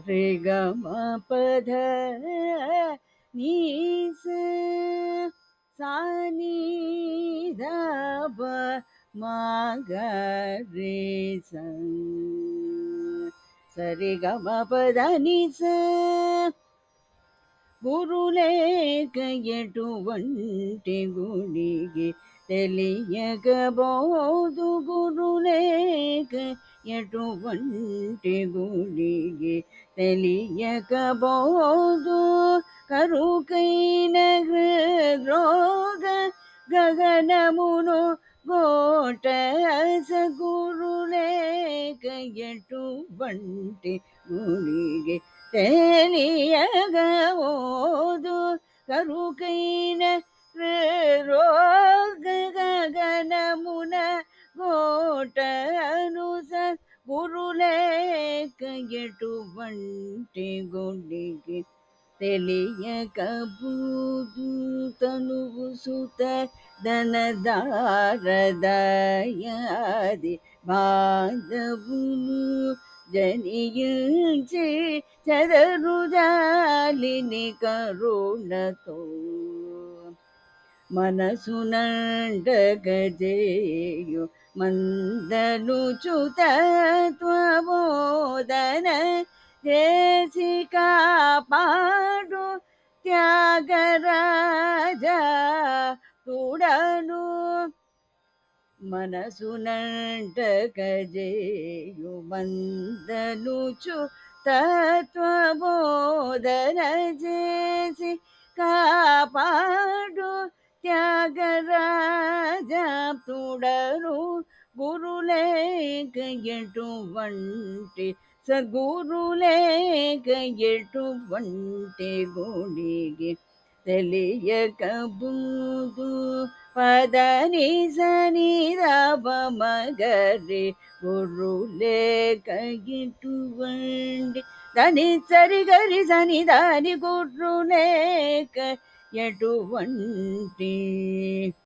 रे ग म प ध नि सा सा नि ध प म ग रे सा ಸ ರಿ ಗ ಮ ಪ ದ ನಿ ಸ గురులేక ఎటువంటి గుడికి తెలియకబోదు గురులేక ఎటువంటి గుడికి తెలియకబోదు కరుకైన హృద్రోగ గగనమును గోట గురులేక ఎటువంటి గుడికి తెలియగవోదు కరుకైన రోగ గగనమున గోటను గురులేక ఎటువంటి గుడికి తెలియకబూదు తనువు సుత ధనదారదయాది బాధవును జనియించి చదరుజాలిని కరుణతో మనసునండగజేయు మందనుచుతత్వబోధన చేసి కాపాడు త్యాగరాజా తుడను మనసునంటకజేయు మందనుచు తత్వబోధన చేసి కాపాడు త్యాగరాజాప్తుడను గురులేక ఎటువంటి సద్గురులేక ఎటువంటి గుడికి తెలియకబూదు పదని సని రవ మగరి గురులేక ఎటువంటి దని సరి గరి సని దాని గురులేక ఎటువంటి